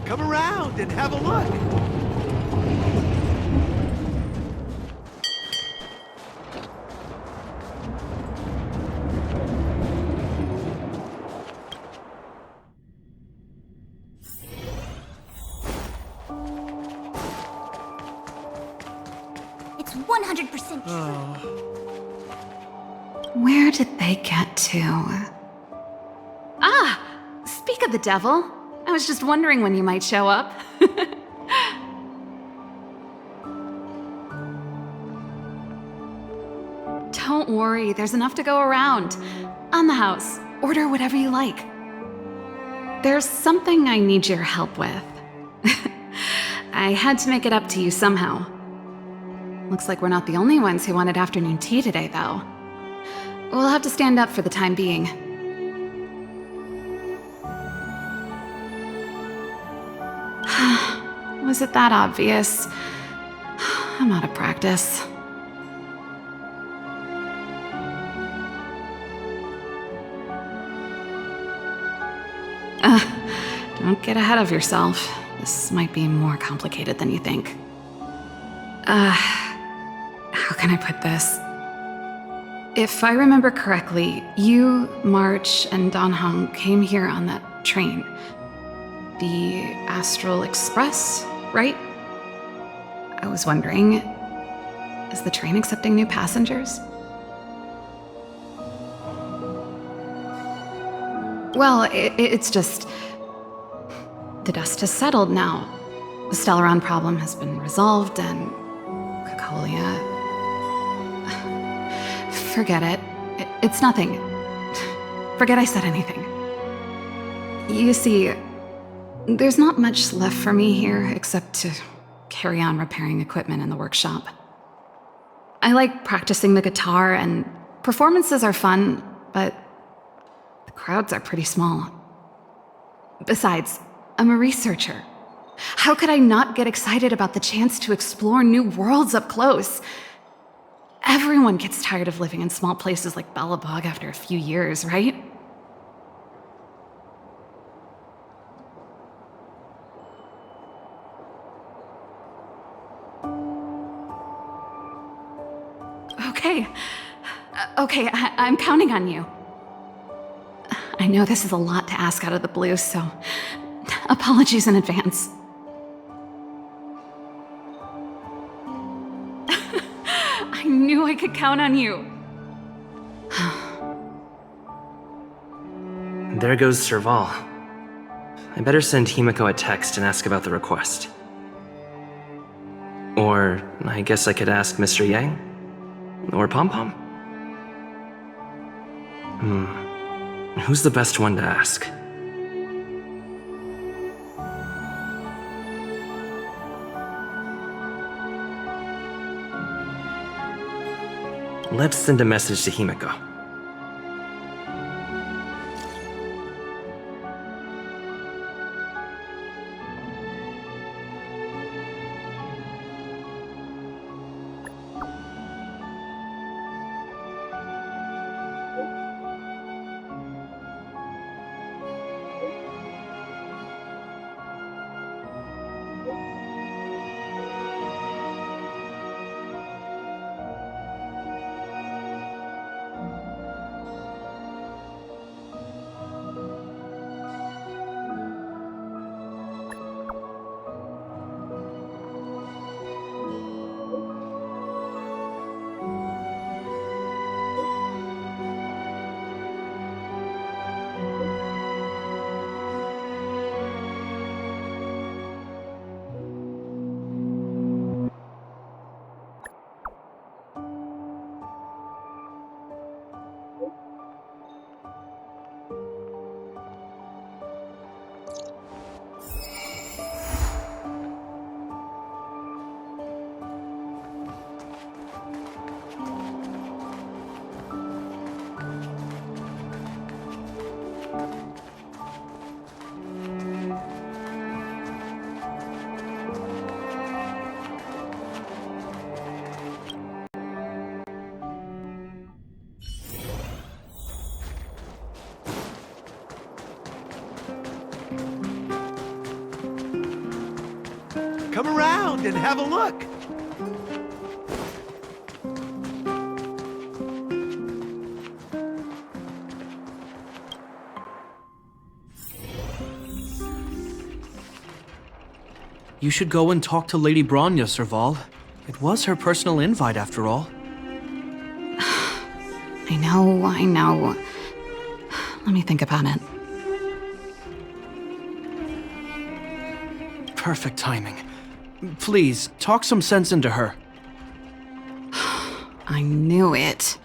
Come around and have a look. It's 100% true. Where did they get to? Ah! Speak of the devil. I was just wondering when you might show up. Don't worry, there's enough to go around. On the house, order whatever you like. There's something I need your help with. I had to make it up to you somehow. Looks like we're not the only ones who wanted afternoon tea today, though. We'll have to stand up for the time being. Was it that obvious? I'm out of practice. Don't get ahead of yourself. This might be more complicated than you think. How can I put this? If I remember correctly, you, March, and Don Hong came here on that train. The Astral Express, right? I was wondering, is the train accepting new passengers? Well, it's just... the dust has settled now. The Stellaron problem has been resolved, and Cacolia... Forget it. It's nothing. Forget I said anything. You see, there's not much left for me here except to carry on repairing equipment in the workshop. I like practicing the guitar, and performances are fun, but the crowds are pretty small. Besides, I'm a researcher. How could I not get excited about the chance to explore new worlds up close? Everyone gets tired of living in small places like Bellabog after a few years, right? Okay, I'm counting on you. I know this is a lot to ask out of the blue, so apologies in advance. I knew I could count on you. There goes Serval. I better send Himiko a text and ask about the request. Or I guess I could ask Mr. Yang? Or Pom Pom? Who's the best one to ask? Let's send a message to Himiko. Come around and have a look. You should go and talk to Lady Bronya, Serval. It was her personal invite, after all. I know. Let me think about it. Perfect timing. Please, talk some sense into her. I knew it.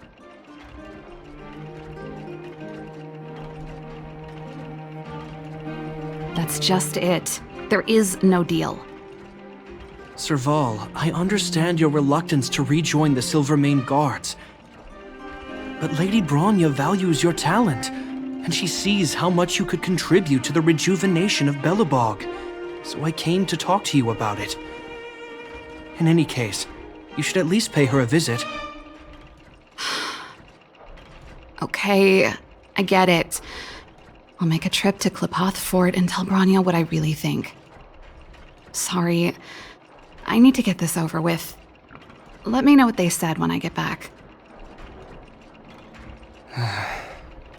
That's just it. There is no deal. Serval, I understand your reluctance to rejoin the Silvermane Guards. But Lady Bronya values your talent, and she sees how much you could contribute to the rejuvenation of Belobog. So I came to talk to you about it. In any case, you should at least pay her a visit. Okay, I get it. I'll make a trip to Klepoth Fort and tell Bronya what I really think. Sorry, I need to get this over with. Let me know what they said when I get back.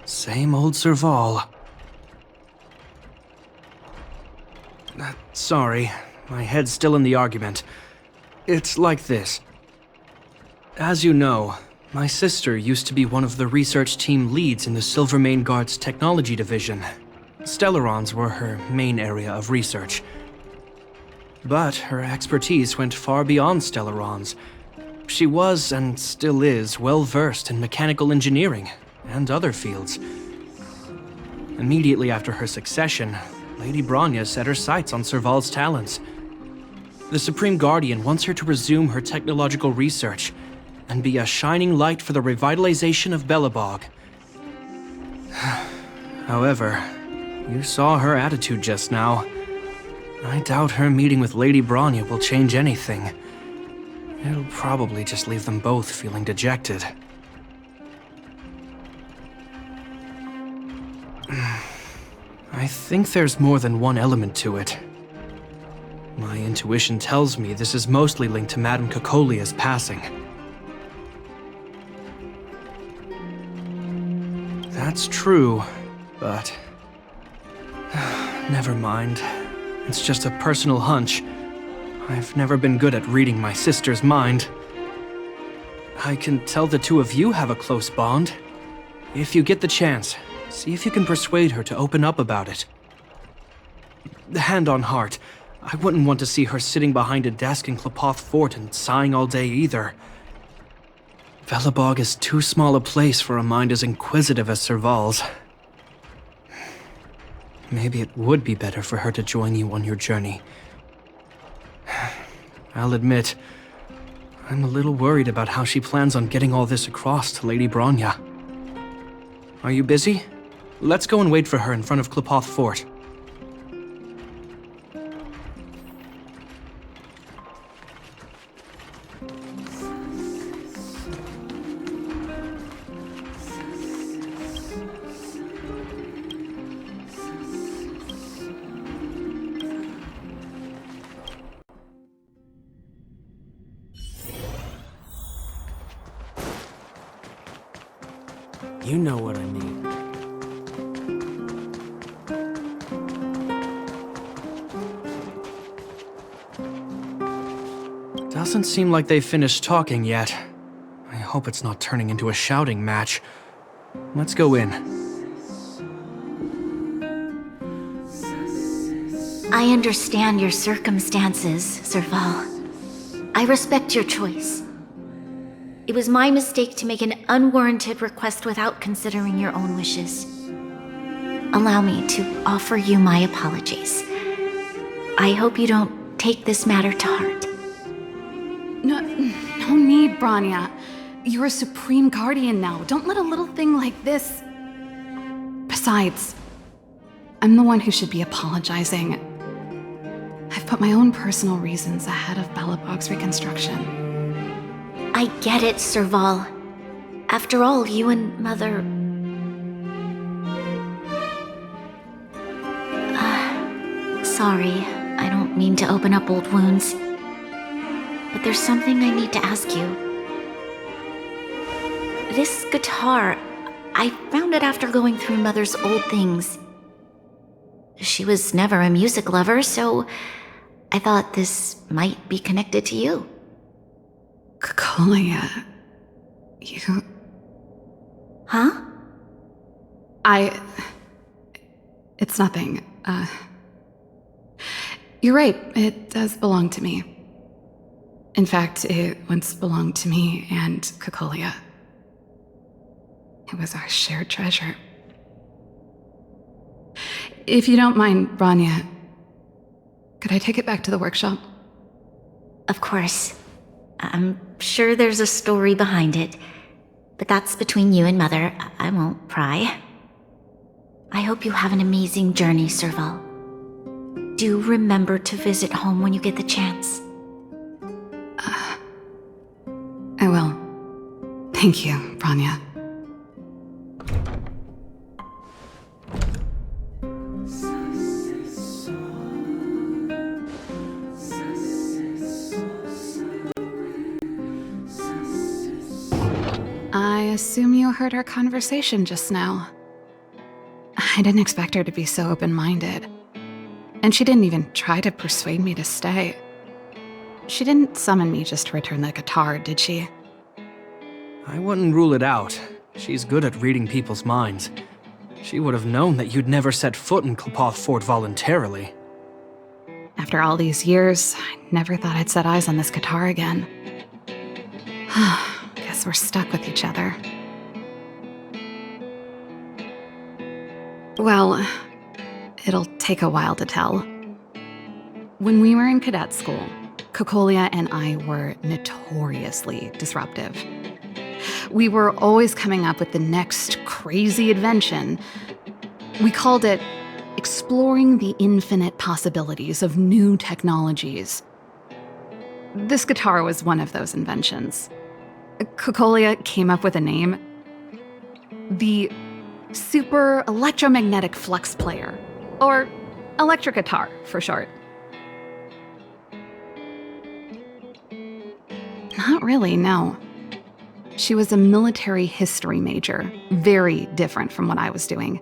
Same old Serval. Sorry, my head's still in the argument. It's like this. As you know, my sister used to be one of the research team leads in the Silvermane Guard's technology division. Stellarons were her main area of research. But her expertise went far beyond Stellarons. She was, and still is, well versed in mechanical engineering and other fields. Immediately after her succession, Lady Bronya set her sights on Serval's talents. The Supreme Guardian wants her to resume her technological research and be a shining light for the revitalization of Belobog. However, you saw her attitude just now. I doubt her meeting with Lady Bronya will change anything. It'll probably just leave them both feeling dejected. I think there's more than one element to it. My intuition tells me this is mostly linked to Madame Cocolia's passing. That's true, but... never mind. It's just a personal hunch. I've never been good at reading my sister's mind. I can tell the two of you have a close bond. If you get the chance, see if you can persuade her to open up about it. Hand on heart, I wouldn't want to see her sitting behind a desk in Klepoth Fort and sighing all day either. Belobog is too small a place for a mind as inquisitive as Serval's. Maybe it would be better for her to join you on your journey. I'll admit, I'm a little worried about how she plans on getting all this across to Lady Bronya. Are you busy? Let's go and wait for her in front of Klepoth Fort. You know what I mean. Doesn't seem like they've finished talking yet. I hope it's not turning into a shouting match. Let's go in. I understand your circumstances, Serval. I respect your choice. It was my mistake to make an unwarranted request without considering your own wishes. Allow me to offer you my apologies. I hope you don't take this matter to heart. No need, Bronya. You're a Supreme Guardian now. Don't let a little thing like this... Besides, I'm the one who should be apologizing. I've put my own personal reasons ahead of Belobog's reconstruction. I get it, Serval. After all, you and Mother... sorry. I don't mean to open up old wounds, but there's something I need to ask you. This guitar, I found it after going through Mother's old things. She was never a music lover, so I thought this might be connected to you. Cocolia, you... Huh? It's nothing. You're right, it does belong to me. In fact, it once belonged to me and Cocolia. It was our shared treasure. If you don't mind, Rania, could I take it back to the workshop? Of course. I'm sure there's a story behind it, but that's between you and Mother. I won't pry. I hope you have an amazing journey, Serval. Do remember to visit home when you get the chance. I will. Thank you, Rania. I assume you heard our conversation just now. I didn't expect her to be so open-minded. And she didn't even try to persuade me to stay. She didn't summon me just to return the guitar, did she? I wouldn't rule it out. She's good at reading people's minds. She would have known that you'd never set foot in Klpoth Fort voluntarily. After all these years, I never thought I'd set eyes on this guitar again. Guess we're stuck with each other. Well, it'll take a while to tell. When we were in cadet school, Cocolia and I were notoriously disruptive. We were always coming up with the next crazy invention. We called it exploring the infinite possibilities of new technologies. This guitar was one of those inventions. Cocolia came up with a name. The Super Electromagnetic Flux Player, or electric guitar for short. Not really, no. She was a military history major, very different from what I was doing.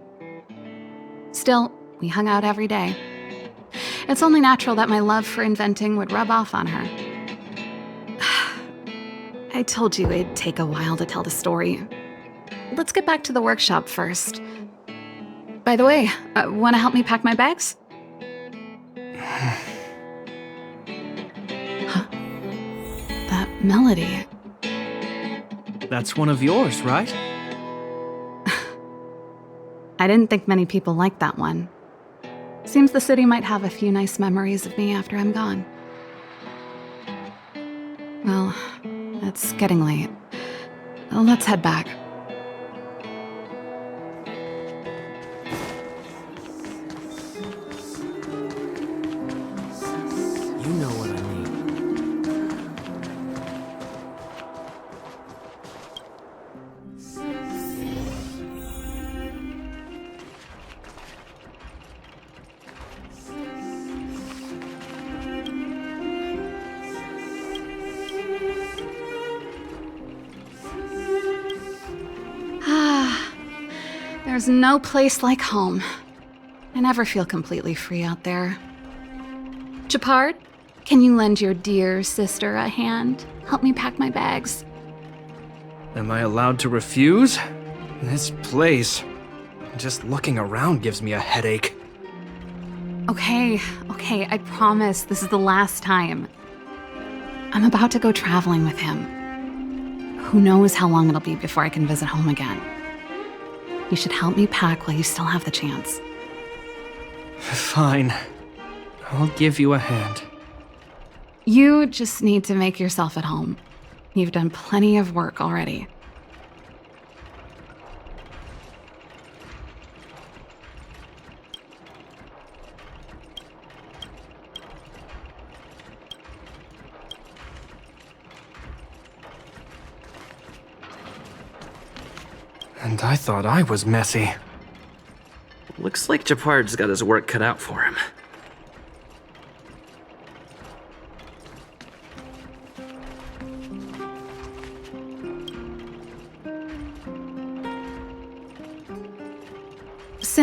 Still, we hung out every day. It's only natural that my love for inventing would rub off on her. I told you it'd take a while to tell the story. Let's get back to the workshop first. By the way, want to help me pack my bags? Huh? That melody. That's one of yours, right? I didn't think many people liked that one. Seems the city might have a few nice memories of me after I'm gone. Well, it's getting late. Let's head back. You know what I mean. There's no place like home. I never feel completely free out there. Japard, can you lend your dear sister a hand? Help me pack my bags. Am I allowed to refuse? This place, just looking around gives me a headache. Okay, I promise this is the last time. I'm about to go traveling with him. Who knows how long it'll be before I can visit home again. You should help me pack while you still have the chance. Fine. I'll give you a hand. You just need to make yourself at home. You've done plenty of work already. And I thought I was messy. Looks like Japard's got his work cut out for him.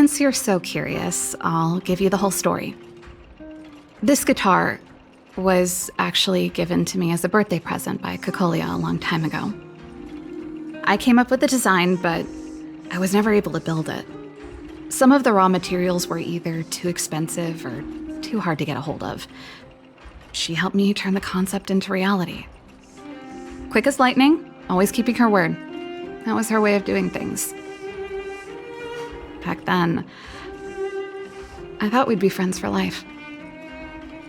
Since you're so curious, I'll give you the whole story. This guitar was actually given to me as a birthday present by Cocolia a long time ago. I came up with the design, but I was never able to build it. Some of the raw materials were either too expensive or too hard to get a hold of. She helped me turn the concept into reality. Quick as lightning, always keeping her word. That was her way of doing things. Back then, I thought we'd be friends for life.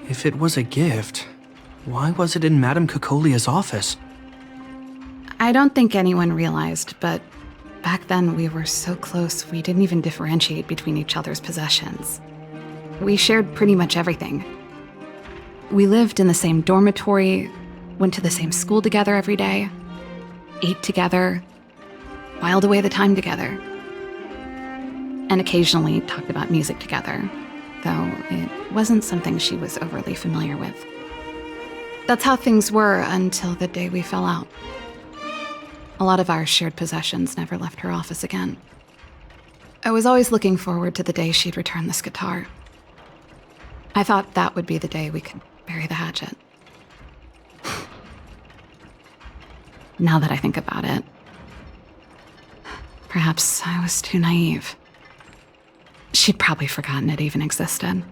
If it was a gift, why was it in Madame Cocolia's office? I don't think anyone realized, but back then we were so close we didn't even differentiate between each other's possessions. We shared pretty much everything. We lived in the same dormitory, went to the same school together every day, ate together, whiled away the time together, and occasionally talked about music together, though it wasn't something she was overly familiar with. That's how things were until the day we fell out. A lot of our shared possessions never left her office again. I was always looking forward to the day she'd return this guitar. I thought that would be the day we could bury the hatchet. Now that I think about it, perhaps I was too naive. She'd probably forgotten it even existed.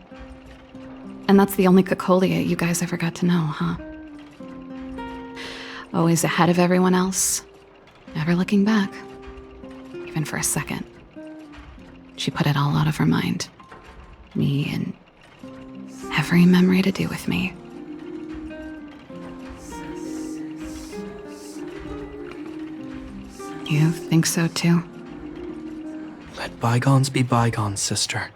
And that's the only Cocolia you guys ever got to know, huh? Always ahead of everyone else, never looking back, even for a second. She put it all out of her mind. Me and every memory to do with me. You think so too? Let bygones be bygones, sister.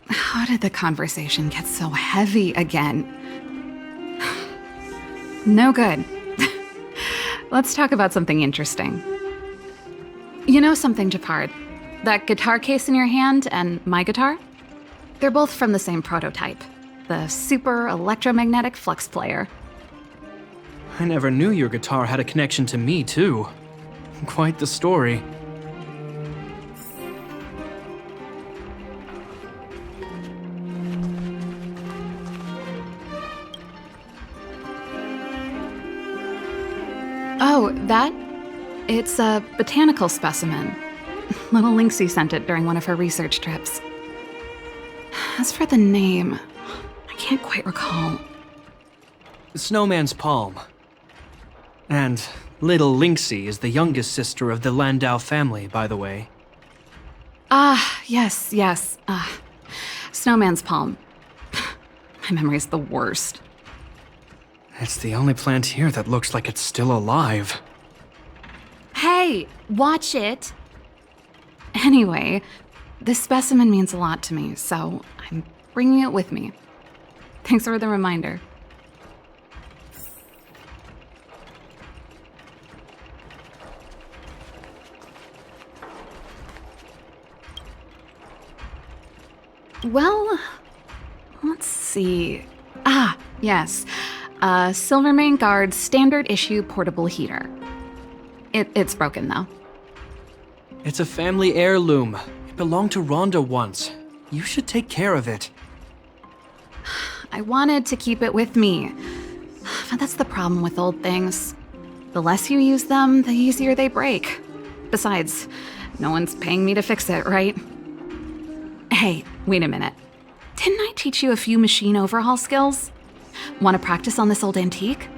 How did the conversation get so heavy again? No good. Let's talk about something interesting. You know something, Japard? That guitar case in your hand and my guitar? They're both from the same prototype, the Super Electromagnetic Flux Player. I never knew your guitar had a connection to me, too. Quite the story. Oh, that? It's a botanical specimen. Little Lynxie sent it during one of her research trips. As for the name, I can't quite recall. Snowman's Palm. And Little Lynxie is the youngest sister of the Landau family, by the way. Ah, yes. Snowman's Palm. My memory's the worst. It's the only plant here that looks like it's still alive. Hey, watch it! Anyway, this specimen means a lot to me, so I'm bringing it with me. Thanks for the reminder. Well, let's see. Ah, yes. Silvermane Guard's standard issue portable heater. It's broken, though. It's a family heirloom. It belonged to Rhonda once. You should take care of it. I wanted to keep it with me. But that's the problem with old things. The less you use them, the easier they break. Besides, no one's paying me to fix it, right? Hey, wait a minute. Didn't I teach you a few machine overhaul skills? Want to practice on this old antique?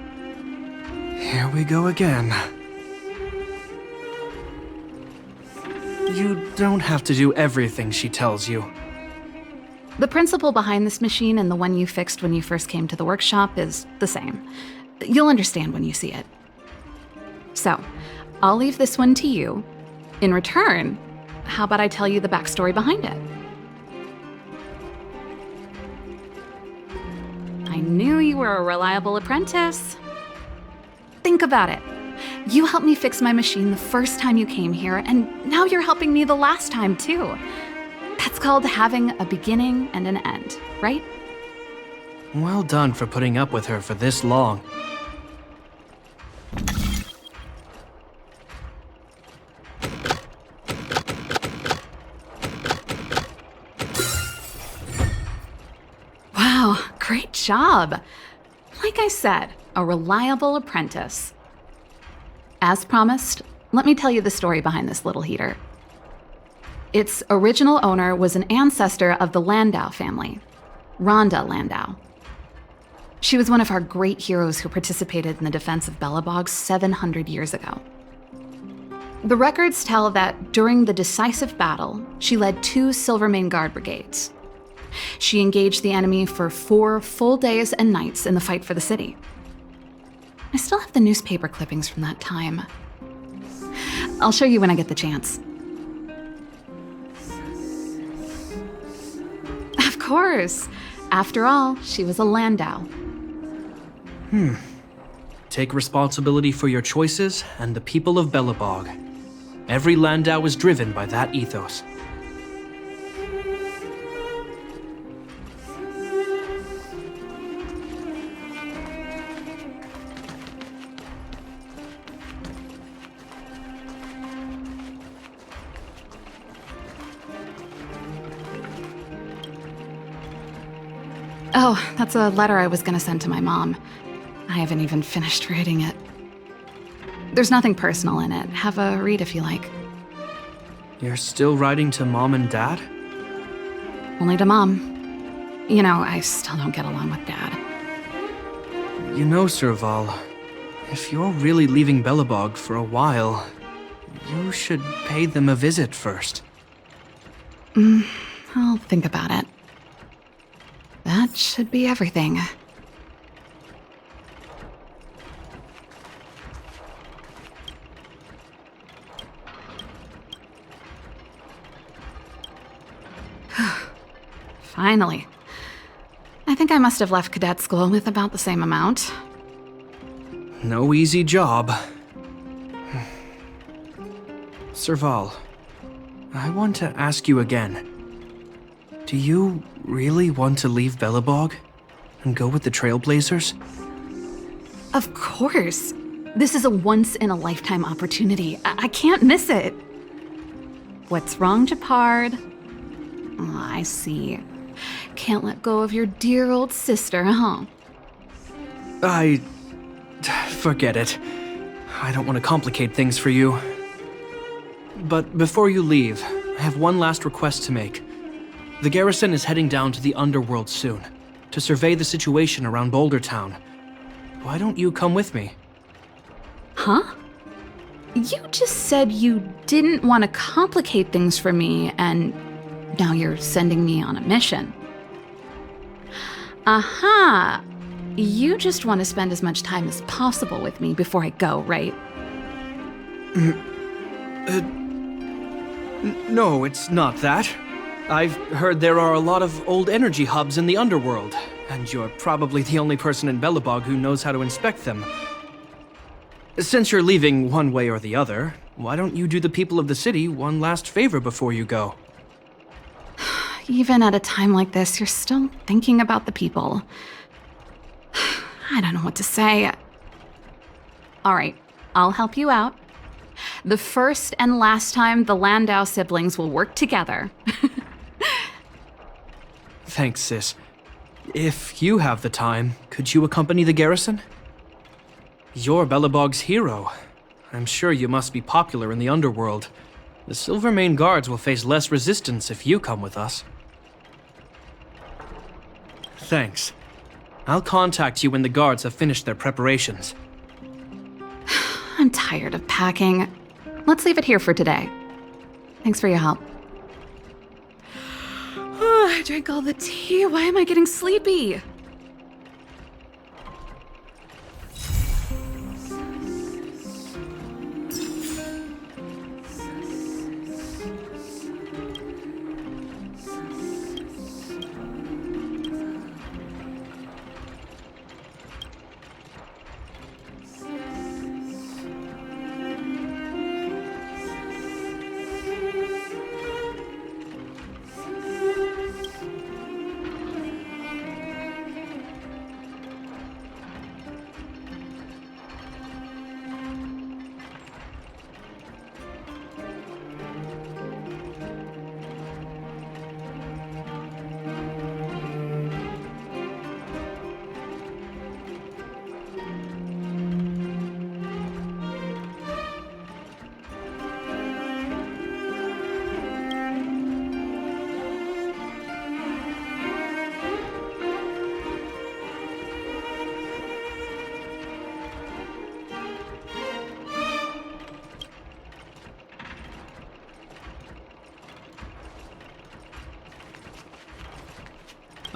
Here we go again. You don't have to do everything she tells you. The principle behind this machine and the one you fixed when you first came to the workshop is the same. You'll understand when you see it. So, I'll leave this one to you. In return, how about I tell you the backstory behind it? I knew you were a reliable apprentice. Think about it. You helped me fix my machine the first time you came here, and now you're helping me the last time, too. That's called having a beginning and an end, right? Well done for putting up with her for this long. Great job. Like I said, a reliable apprentice. As promised, let me tell you the story behind this little heater. Its original owner was an ancestor of the Landau family, Rhonda Landau. She was one of our great heroes who participated in the defense of Belobog 700 years ago. The records tell that during the decisive battle, she led 2 Silvermane Guard brigades. She engaged the enemy for 4 full days and nights in the fight for the city. I still have the newspaper clippings from that time. I'll show you when I get the chance. Of course. After all, she was a Landau. Take responsibility for your choices and the people of Belobog. Every Landau is driven by that ethos. Oh, that's a letter I was gonna send to my mom. I haven't even finished writing it. There's nothing personal in it. Have a read if you like. You're still writing to Mom and Dad? Only to Mom. You know, I still don't get along with Dad. You know, Serval, if you're really leaving Belobog for a while, you should pay them a visit first. I'll think about it. That should be everything. Finally. I think I must have left cadet school with about the same amount. No easy job. Serval, I want to ask you again. Do you really want to leave Belobog and go with the Trailblazers? Of course. This is a once-in-a-lifetime opportunity. I can't miss it. What's wrong, Japard? Oh, I see. Can't let go of your dear old sister, huh? Forget it. I don't want to complicate things for you. But before you leave, I have one last request to make. The garrison is heading down to the underworld soon, to survey the situation around Boulder Town. Why don't you come with me? Huh? You just said you didn't want to complicate things for me, and now you're sending me on a mission. Aha! You just want to spend as much time as possible with me before I go, right? No, it's not that. I've heard there are a lot of old energy hubs in the underworld, and you're probably the only person in Belobog who knows how to inspect them. Since you're leaving one way or the other, why don't you do the people of the city one last favor before you go? Even at a time like this, you're still thinking about the people. I don't know what to say. All right, I'll help you out. The first and last time the Landau siblings will work together. Thanks, sis. If you have the time, could you accompany the garrison? You're Belobog's hero. I'm sure you must be popular in the underworld. The Silvermane Guards will face less resistance if you come with us. Thanks. I'll contact you when the guards have finished their preparations. I'm tired of packing. Let's leave it here for today. Thanks for your help. I drank all the tea. Why am I getting sleepy?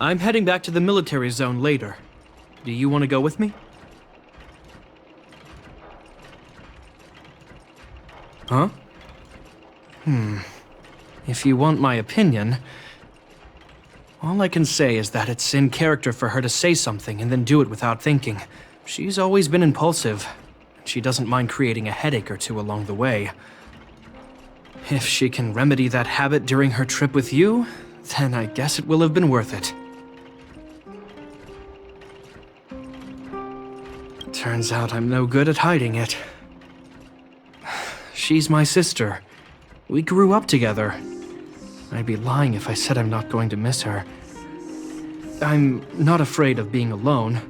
I'm heading back to the military zone later. Do you want to go with me? Huh? If you want my opinion, all I can say is that it's in character for her to say something and then do it without thinking. She's always been impulsive. She doesn't mind creating a headache or two along the way. If she can remedy that habit during her trip with you, then I guess it will have been worth it. Turns out I'm no good at hiding it. She's my sister. We grew up together. I'd be lying if I said I'm not going to miss her. I'm not afraid of being alone.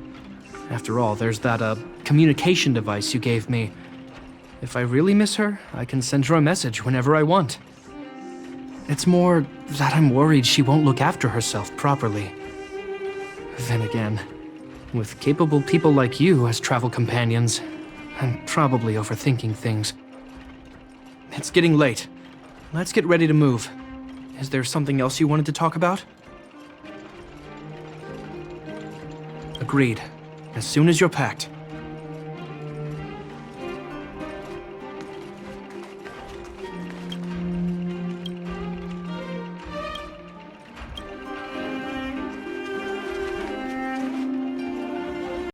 After all, there's that, communication device you gave me. If I really miss her, I can send her a message whenever I want. It's more that I'm worried she won't look after herself properly. Then again, with capable people like you as travel companions, I'm probably overthinking things. It's getting late. Let's get ready to move. Is there something else you wanted to talk about? Agreed. As soon as you're packed.